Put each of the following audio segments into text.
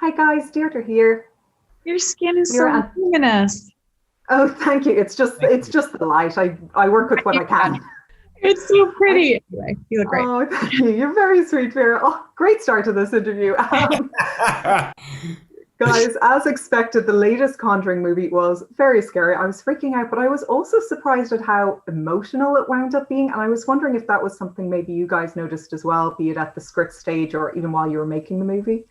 Hi guys, Deirdre here. Your skin is so Vera, luminous. oh, thank you. It's just the light. I work with what I can. It's so I, pretty. Anyway, you look great. oh, thank you. You're very sweet, Vera. Oh, great start to this interview. Guys, as expected, the latest Conjuring movie was very scary. I was freaking out, but I was also surprised at how emotional it wound up being. And I was wondering if that was something maybe you guys noticed as well, be it at the script stage or even while you were making the movie.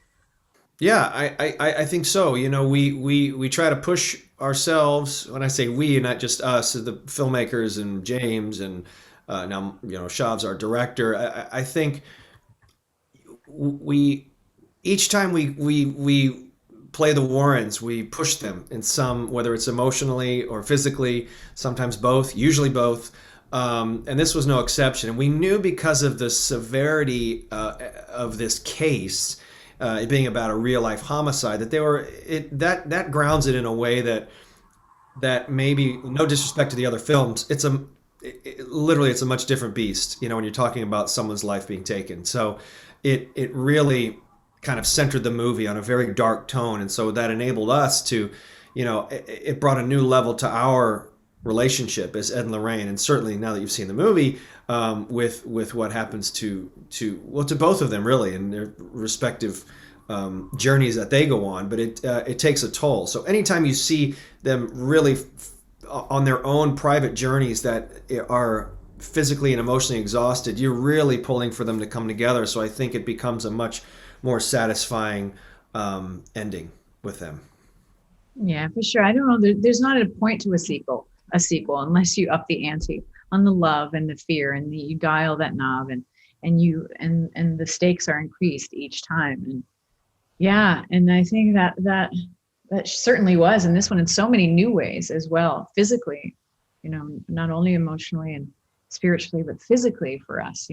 Yeah, I think so. We try to push ourselves. When I say we, not just us, the filmmakers and James and now Shav's our director. I think we each time we play the Warrens, we push them in some, whether it's emotionally or physically, sometimes both, usually both. And this was no exception. And we knew because of the severity of this case, it being about a real life homicide, that that grounds it in a way that maybe, no disrespect to the other films, literally it's a much different beast. When you're talking about someone's life being taken. So it really kind of centered the movie on a very dark tone, and so that enabled us to, it brought a new level to our relationship as Ed and Lorraine, and certainly now that you've seen the movie, with what happens to both of them really in their respective journeys that they go on, but it takes a toll. So anytime you see them really on their own private journeys that are physically and emotionally exhausted, you're really pulling for them to come together. So I think it becomes a much more satisfying ending with them. Yeah, for sure. I don't know. There's not a point to a sequel unless you up the ante on the love and the fear, and you dial that knob, and the stakes are increased each time. And yeah, and I think that certainly was, and this one in so many new ways as well, physically, not only emotionally and spiritually, but physically for us.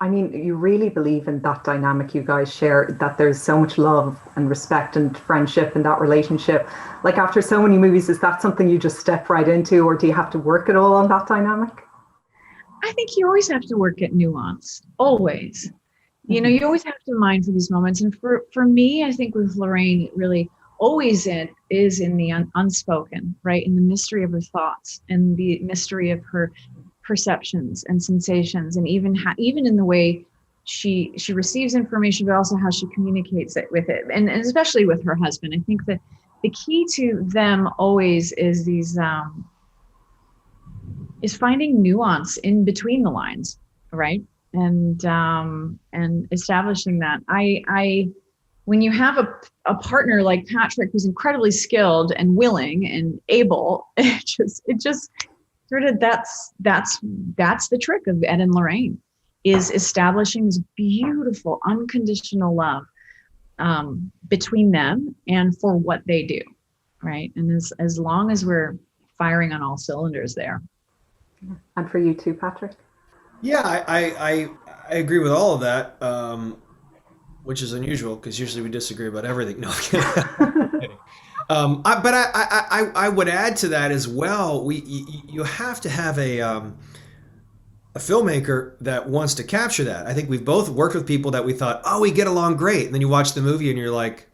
I mean, you really believe in that dynamic you guys share, that there's so much love and respect and friendship in that relationship. Like after so many movies, is that something you just step right into, or do you have to work at all on that dynamic? I think you always have to work at nuance, always. You always have to mind for these moments. And for me, I think with Lorraine, it really always is in the unspoken, right? In the mystery of her thoughts and the mystery of her perceptions and sensations, and even in the way she receives information, but also how she communicates it with it, and especially with her husband. I think that the key to them always is is finding nuance in between the lines, right? And establishing that. I when you have a partner like Patrick, who's incredibly skilled and willing and able, it just sort of that's the trick of Ed and Lorraine, is establishing this beautiful unconditional love between them and for what they do, right? And as long as we're firing on all cylinders there. And for you too, Patrick? Yeah, I agree with all of that, which is unusual because usually we disagree about everything. No, I'm kidding. But I would add to that as well. You have to have a filmmaker that wants to capture that. I think we've both worked with people that we thought, oh, we get along great, and then you watch the movie and you're like,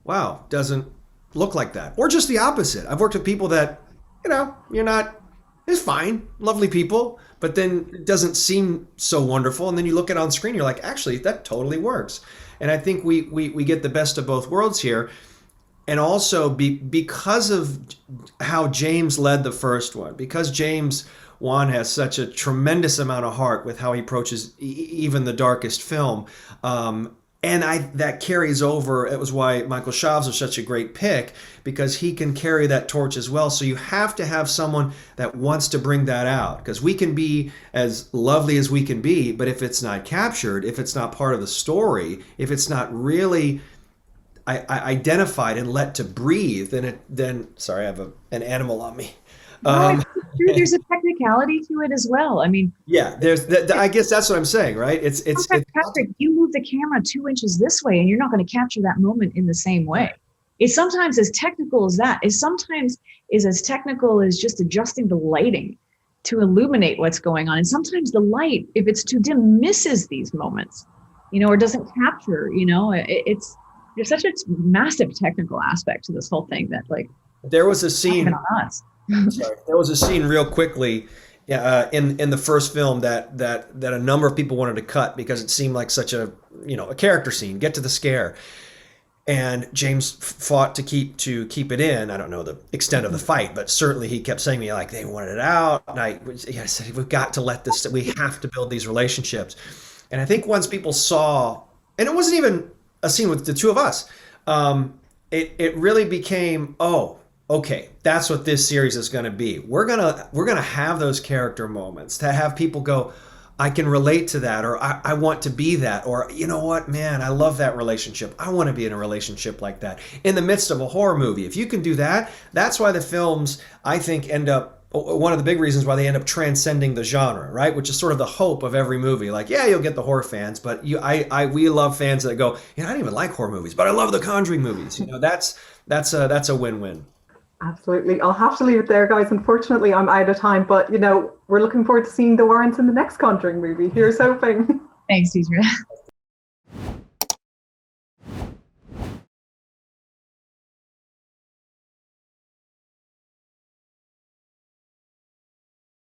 wow, doesn't look like that. Or just the opposite. I've worked with people that you're not. It's fine, lovely people, but then it doesn't seem so wonderful. And then you look at it on screen, you're like, actually, that totally works. And I think we get the best of both worlds here. And also because of how James led the first one, because James Wan has such a tremendous amount of heart with how he approaches even the darkest film. And that carries over. It was why Michael Shavs was such a great pick, because he can carry that torch as well. So you have to have someone that wants to bring that out, because we can be as lovely as we can be, but if it's not captured, if it's not part of the story, if it's not really identified and let to breathe, then sorry, I have an animal on me. No, it's true. There's a technicality to it as well. I mean, yeah, I guess that's what I'm saying, right? It's Patrick, you move the camera 2 inches this way, and you're not going to capture that moment in the same way. It's sometimes as technical as that. It's sometimes is as technical as just adjusting the lighting to illuminate what's going on. And sometimes the light, if it's too dim, misses these moments, or doesn't capture. there's such a massive technical aspect to this whole thing that like there was a scene. On us. Sorry, there was a scene real quickly in the first film that a number of people wanted to cut because it seemed like such a a character scene. Get to the scare. And James fought to keep it in. I don't know the extent of the fight, but certainly he kept saying to me like they wanted it out. And I said we've got to let this. We have to build these relationships. And I think once people saw, and it wasn't even a scene with the two of us, it really became, oh, okay, that's what this series is going to be. We're gonna have those character moments to have people go, I can relate to that, or I want to be that, or you know what, man, I love that relationship. I want to be in a relationship like that in the midst of a horror movie. If you can do that, that's why the films, I think, end up, one of the big reasons why they end up transcending the genre, right? Which is sort of the hope of every movie. Like, yeah, you'll get the horror fans, but we love fans that go, I don't even like horror movies, but I love the Conjuring movies. That's a win-win. Absolutely. I'll have to leave it there, guys. Unfortunately, I'm out of time, but we're looking forward to seeing the Warrens in the next Conjuring movie. Here's hoping. Thanks, Deirdre.